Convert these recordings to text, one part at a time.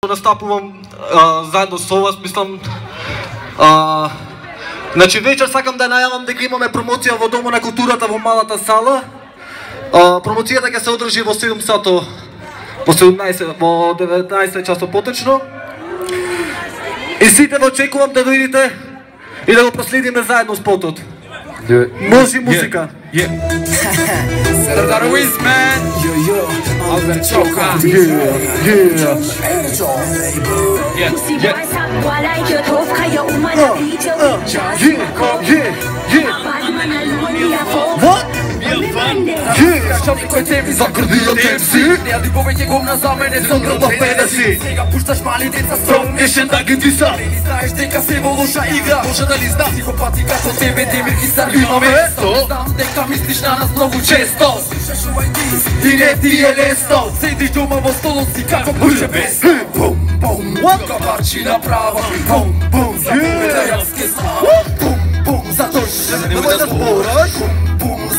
Настапувам заедно со вас, мислам. Значи вечер сакам да најавам дека имаме промоција во Домот на културата во малата сала. Промоцијата ќе се одржи во 7 сато, во 19 часот поточно. И сите ве очекувам да дојдете и да го проследиме заедно спотот. Може музика. Serdar Wiz, man. Albert Choka. What? Шапи кој тебе закрдио темси. Не ади повеќе гомна за мене сондрал во педеси. Сега пушташ мали деца стром нешен да ги диса. Знаеш дека се во лоша игра. Може дали знам психопати како тебе Демир ги сарвима место. Знам дека мислиш на нас многу често. Слушаш овај дис и не ти е лесно. Седиш дома во столот си како бурже без. Бум, бум, кабарчи направа. Бум, бум, за победа јас ке слава. Бум, бум, затоа што немој да збораш.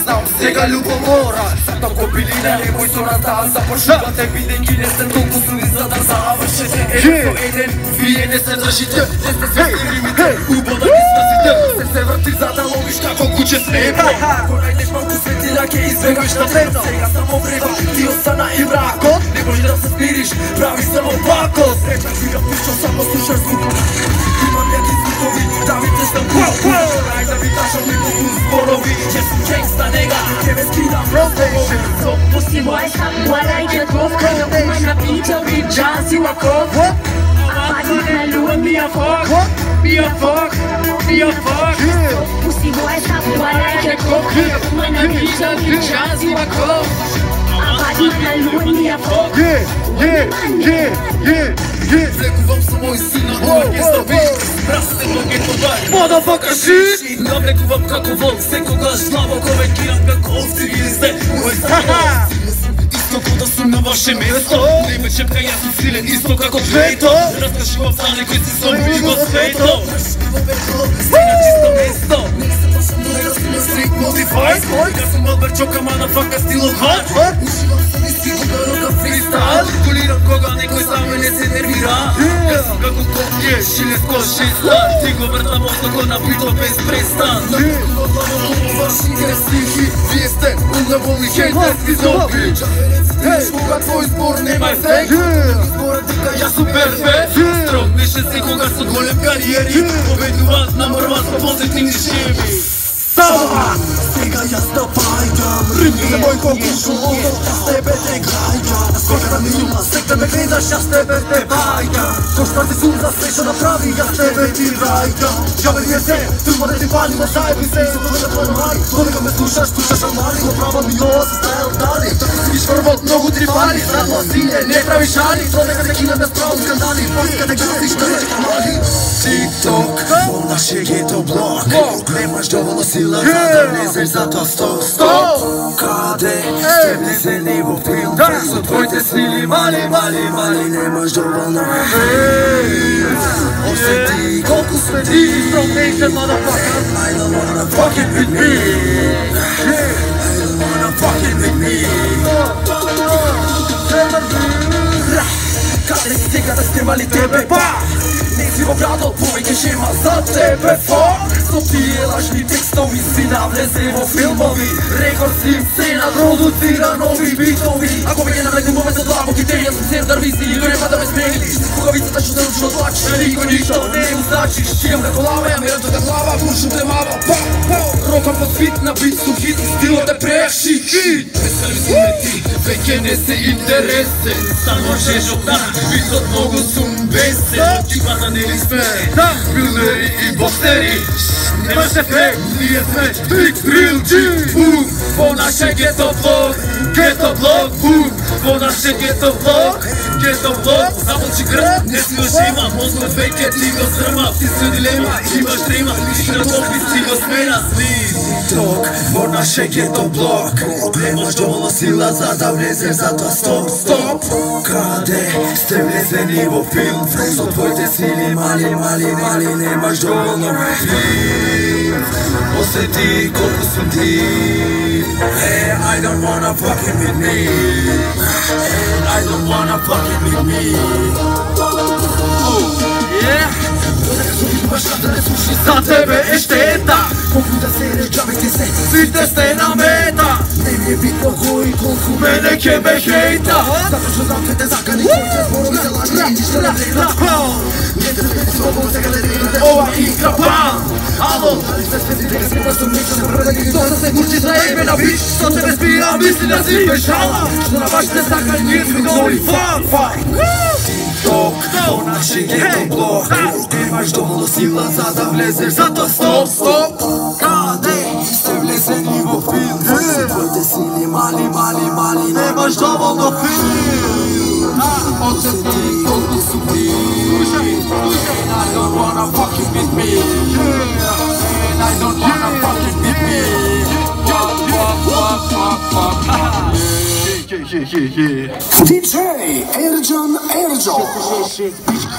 Знам сега љубомора. Сато го били на небој со нас да започнувате. Бидејќи не сте толку суни за да завршите. Еден со еден, вие не се држите. Не сте свести лимите, убо да ги спасите. Се врти за да ловиш како куче слепо. Ако најдеш малку светлина ќе избегаш на дневно. Сега само врева, ти остана и мракот. Не може да се смириш, прави само пакост. Реча ти да пишам, само слушаш звук. Имам неки звукови, да ми тестам кук. Рај да ми кажам и многу зборови. Ќе сум генгста нега, ќе ме скидам розови. Pussy boy, stop what I get off. Can you come and beat your big jazz, you a cock? Body can loan me a fuck. Me a fuck, me a fuck. Pussy boy, stop what I get off. Can you come and beat your big jazz, you a cock? Body can loan me a fuck. Влекувам со мој син на оркестра бит. Брасте во гето бар. Motherfucker shit. Навлекувам како волк, секогаш слабоко веќе кирам како овци или сте. Мој син исто кога сум на ваше место. Нема чепка, јас сум силен исто како двето. Раскажувам за некој си сум и го свето. Стена чисто место. Street modified. Јас сум Albert Choka, motherfucker still hot. Ушивам сам и си го баро фристайл. Кулирам кога некој за мене се нервира. Јас сум како копје, шилеско шеста. Ти го вртам оттако на бито без престан. Навикува главо ваши интереси. Вие сте улневоли хејтерски зомби. Чавереците кога твој збор нема ефект. Зборат дека јас сум перфект. Строг беше секога со голем кариери. Победуваат намрваат со позитивни шеми. Сега јас да пајдам рими за мој конкуршо лото. Јас тебе те гајдам. Скока ми ума, секта ме гледаш, јас тебе те бајдам. Кошта ти сум за све што направи, јас тебе ти рајдам. Џабе ми е се, трудно да ти палимо заедно се. Зато да твој мали, додека ме слушаш амали. Оправа ми ова се стаја оддали. Така си виш врвот, многу трипали. Затоа сине, не прави шали. Додека те кинам без право скандали. После те гасиш на рече камали. TikTok, во наше гето блок. Немаш доволно сила за да влезеш за тоа стоп. Каде сте влезени во филм? Со твоите сили мали, немаш доволно. Осети колку сме ти. From nation, motherfucker. I don't wanna fucking with me. I don't wanna fucking with me. Каде си сега да снимали тебе па? Не си го братот, повеќе шема за тебе фак. Со тие лажни текстови си навлезе во филмови. Рекорд си сцена, продуцира нови битови. Ако веќе навлегнуваме со тоа во критерија сум Сердар Виз и го нема да ме смениш. Кога вицата што се научно плачеш, никој ништо не го значиш. Чигам како лава, ја мерам тоа глава, пушум те мава. Рокам под бит на бит сум хит, стилот е преакши хит. Престани си ме ти, веќе не се интересен. Само жежот на битот многу сум бесен. Екипата нели сме, билнери и боксери. Немаш ефект, ние сме Big Drill G. Во наше гето блок, во наше гето блок. Замолчи град, не си го шема. Мозгот веќе ти го срма, ти си дилема. Имаш дрема, ти на попис ти го смена. TikTok, во наше гето блок. Немаш доволно сила за да влезеш, затоа стоп. Каде сте влезени во филм? Со твоите сили мали, немаш доволно. Осети колку сум ти. I don't wanna fucking with me. I don't wanna fucking with me. mene ke me hejta zato što znam te zakani koji će zboro mi se laži i ništa ne vreda nije te ne s tobom se galerirate ova igra bam alo ali sve sve ti tega skriva su ništa ne prve neki to da se guči za ime na bić što tebe spija misli da si bešala što na baš te zakani nije svi dovoljni fuck TikTok, ponašaj geto blok nemaš dovoljno sila za da vlezeš zato stop kade ste vlezeni u film tvojte sili mali nemaš dovoljno film odsjeti koliko su ti and I don't wanna fucking with me and I don't wanna fucking with me DJ Ercan Erjo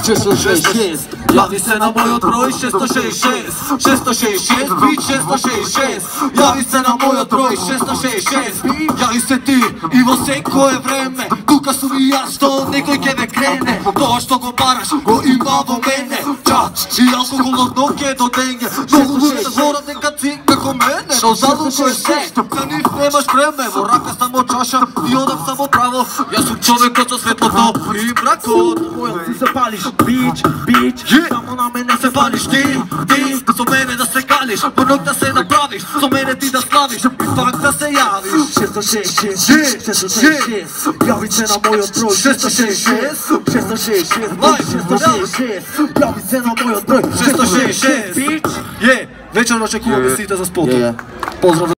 666 javi se na moj broj 666 bit 666 javi se na moj broj 666 javi se ti Ivo Seko je vreme kuka su mi ja što nekoj kebe krene to što go baraš go ima vo mene čač i alkoholog noke do denge mogu bude zora neka ti kako mene no zalučuje se za njih nemaš kreme voraka samo čaša i odam samo pravo ja sam čovjek od svetlo to i brakot ti se pališ bić samo na mene se pališ ti so mene da se kališ onog da se napraviš so mene ti da slaviš i fakt da se javiš 666 javi se na moj broj 666 javi se na moj broj 666 bić večerno očekujemo sita za spotom pozdrav.